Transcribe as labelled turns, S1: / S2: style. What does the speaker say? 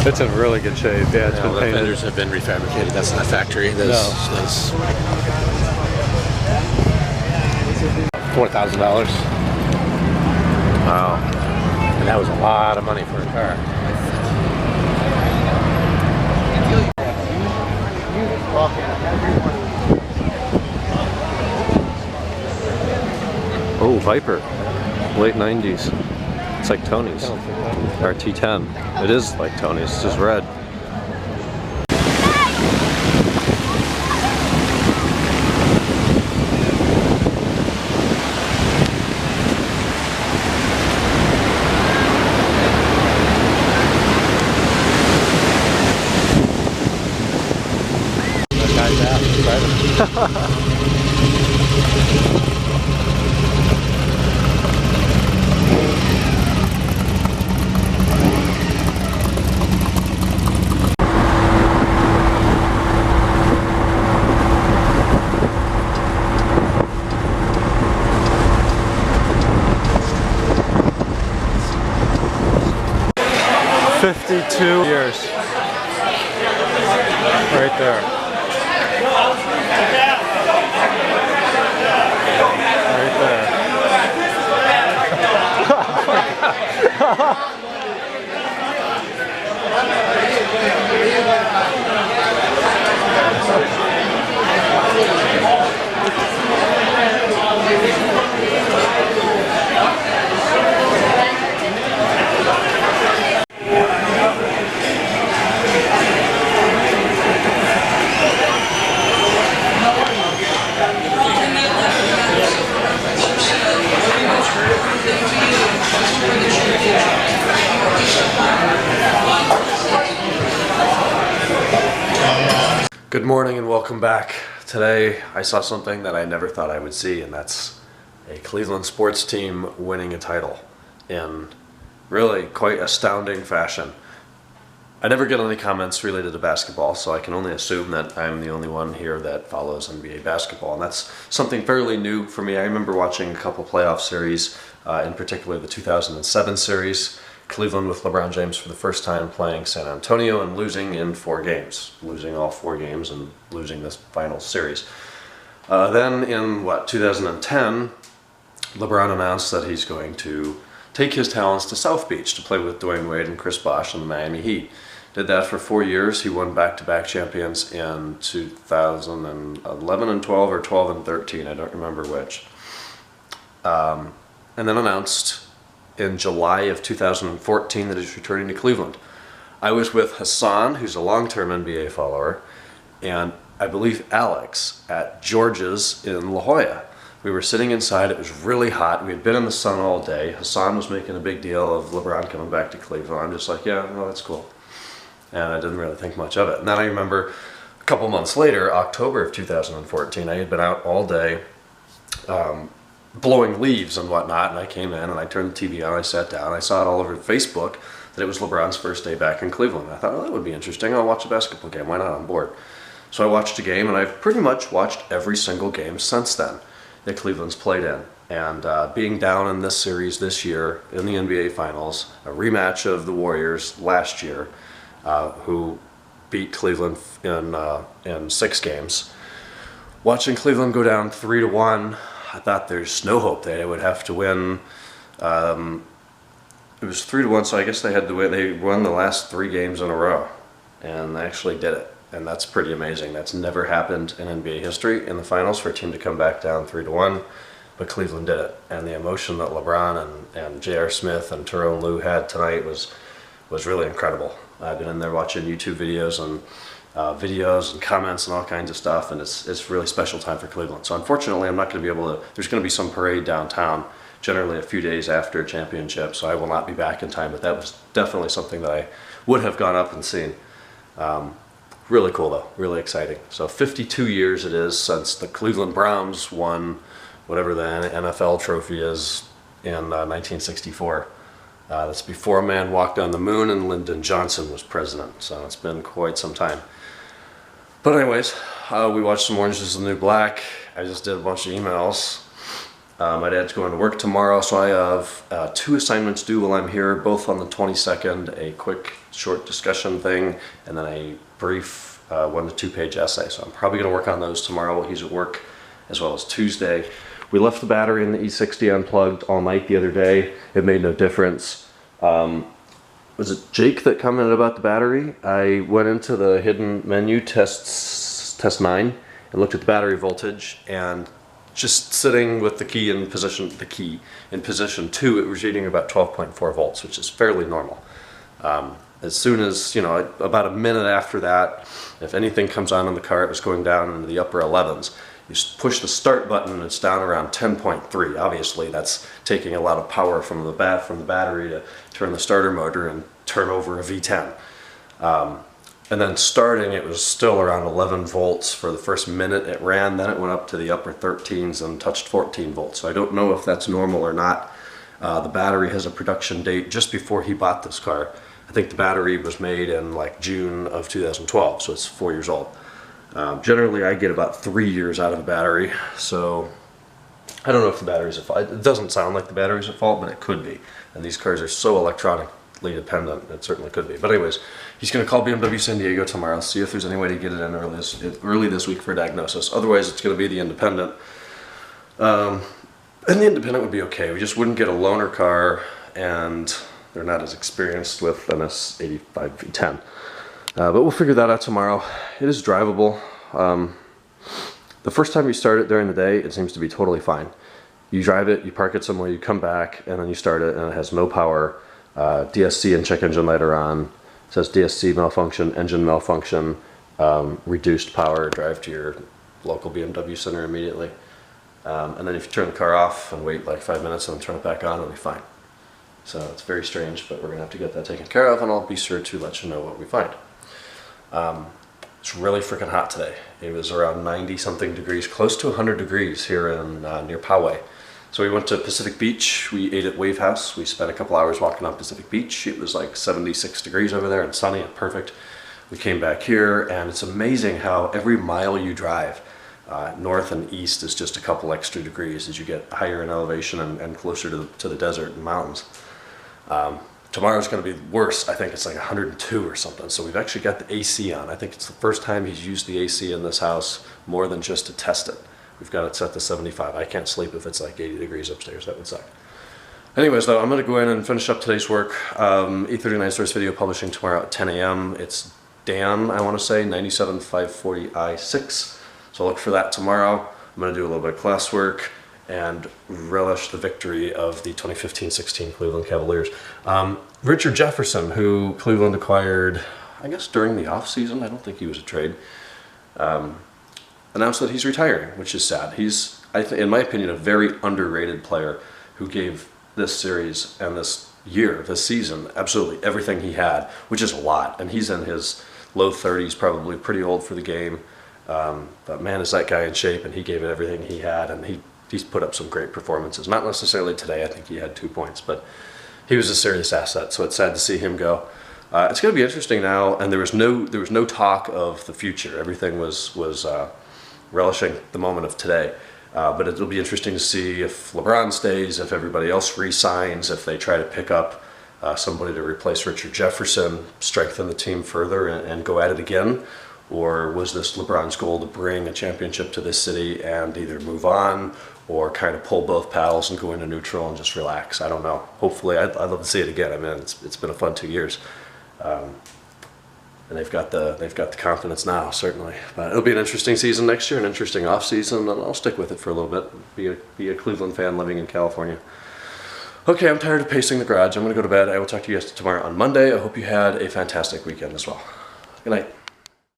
S1: It's in really good shape. Yeah, it's been
S2: the
S1: painted.
S2: fenders have been refabricated. That's in the factory. That's $4,000. Wow, and that was a lot of money for a car.
S1: Oh, Viper, late 90s. It's like Tony's, or T10. It is like Tony's, it's just red.
S2: That guy's out. Driving.
S1: 52 years. Right there. Right there. Good morning and welcome back. Today I saw something that I never thought I would see, and that's a Cleveland sports team winning a title in really quite astounding fashion. I never get any comments related to basketball, so I can only assume that I'm the only one here that follows NBA basketball, and that's something fairly new for me. I remember watching a couple playoff series, in particular the 2007 series, Cleveland with LeBron James for the first time playing San Antonio and losing in 4 games, losing all 4 games and losing this final series. Then in 2010, LeBron announced that he's going to take his talents to South Beach to play with Dwayne Wade and Chris Bosh and the Miami Heat. Did that for 4 years. He won back-to-back champions in 2011 and 12, or 12 and 13, I don't remember which. And then announced in July of 2014 that he's returning to Cleveland. I was with Hassan, who's a long-term NBA follower, and I believe Alex at George's in La Jolla. We were sitting inside, it was really hot, we had been in the sun all day. Hassan was making a big deal of LeBron coming back to Cleveland. I'm just like, yeah, well, that's cool. And I didn't really think much of it. And then I remember a couple months later, October of 2014, I had been out all day blowing leaves and whatnot, and I came in and I turned the TV on, I sat down, I saw it all over Facebook that it was LeBron's first day back in Cleveland. I thought, well, that would be interesting, I'll watch a basketball game, why not, on board? So I watched a game, and I've pretty much watched every single game since then that Cleveland's played in. And being down in this series this year in the NBA Finals, a rematch of the Warriors last year, who beat Cleveland in 6 games. Watching Cleveland go down 3-1, I thought there's no hope they would have to win. It was 3-1, so I guess they had to win. They won the last 3 games in a row, and they actually did it. And that's pretty amazing. That's never happened in NBA history in the finals for a team to come back down 3-1, but Cleveland did it. And the emotion that LeBron and J.R. Smith and Tyrone Lue had tonight was really incredible. I've been in there watching YouTube videos and comments and all kinds of stuff, and it's really special time for Cleveland. So unfortunately, I'm not going to be able to. There's going to be some parade downtown, generally a few days after a championship, so I will not be back in time. But that was definitely something that I would have gone up and seen. Really cool though, really exciting. So 52 years it is since the Cleveland Browns won whatever the NFL trophy is in 1964. That's before a man walked on the moon and Lyndon Johnson was president, so it's been quite some time. But anyways, we watched some Orange Is the New Black. I just did a bunch of emails. My dad's going to work tomorrow, so I have 2 assignments due while I'm here, both on the 22nd, a quick short discussion thing, and then a brief 1 to 2 page essay. So I'm probably going to work on those tomorrow while he's at work, as well as Tuesday. We left the battery in the E60 unplugged all night the other day. It made no difference. Was it Jake that commented about the battery? I went into the hidden menu, test 9, and looked at the battery voltage, and just sitting with the key in position 2, it was reading about 12.4 volts, which is fairly normal. As soon as, about a minute after that, if anything comes on in the car, it was going down into the upper 11s. You push the start button and it's down around 10.3. Obviously, that's taking a lot of power from the battery to turn the starter motor and turn over a V10. And then starting, it was still around 11 volts for the first minute it ran. Then it went up to the upper 13s and touched 14 volts. So I don't know if that's normal or not. The battery has a production date just before he bought this car. I think the battery was made in like June of 2012, so it's 4 years old. Generally, I get about 3 years out of a battery, so I don't know if the battery's at fault. It doesn't sound like the battery's at fault, but it could be. And these cars are so electronically dependent, it certainly could be. But anyways, he's going to call BMW San Diego tomorrow, see if there's any way to get it in early this week for diagnosis. Otherwise, it's going to be the Independent. And the Independent would be okay. We just wouldn't get a loaner car, and they're not as experienced with an S85 V10. But we'll figure that out tomorrow. It is drivable. The first time you start it during the day, it seems to be totally fine. You drive it, you park it somewhere, you come back, and then you start it, and it has no power. DSC and check engine light are on. It says DSC malfunction, engine malfunction, reduced power, drive to your local BMW center immediately. And then if you turn the car off and wait like 5 minutes and then turn it back on, it'll be fine. So it's very strange, but we're going to have to get that taken care of, and I'll be sure to let you know what we find. It's really freaking hot today. It was around 90 something degrees, close to 100 degrees here in near Poway. So we went to Pacific Beach. We ate at Wave House. We spent a couple hours walking on Pacific Beach. It was like 76 degrees over there and sunny and perfect. We came back here, and it's amazing how every mile you drive, north and east, is just a couple extra degrees as you get higher in elevation and closer to the desert and mountains. Tomorrow's going to be worse. I think it's like 102 or something. So we've actually got the AC on. I think it's the first time he's used the AC in this house more than just to test it. We've got it set to 75. I can't sleep if it's like 80 degrees upstairs. That would suck. Anyways, though, I'm going to go in and finish up today's work. E39 Source video publishing tomorrow at 10 a.m. It's Dan, I want to say, 97540i6. So look for that tomorrow. I'm going to do a little bit of classwork and relish the victory of the 2015-16 Cleveland Cavaliers. Richard Jefferson, who Cleveland acquired, I guess during the offseason, I don't think he was a trade, announced that he's retiring, which is sad. He's, in my opinion, a very underrated player who gave this series and this season, absolutely everything he had, which is a lot. And he's in his low 30s, probably pretty old for the game. But man, is that guy in shape, and he gave it everything he had, and he's put up some great performances. Not necessarily today, I think he had 2 points, but he was a serious asset, so it's sad to see him go. It's going to be interesting now, and there was no talk of the future. Everything was relishing the moment of today. But it'll be interesting to see if LeBron stays, if everybody else re-signs, if they try to pick up somebody to replace Richard Jefferson, strengthen the team further, and go at it again. Or was this LeBron's goal to bring a championship to this city and either move on or kind of pull both paddles and go into neutral and just relax? I don't know. Hopefully, I'd love to see it again. I mean, it's been a fun 2 years. And they've got the confidence now, certainly. But it'll be an interesting season next year, an interesting off season, and I'll stick with it for a little bit. Be a Cleveland fan living in California. Okay, I'm tired of pacing the garage. I'm going to go to bed. I will talk to you guys tomorrow on Monday. I hope you had a fantastic weekend as well. Good night.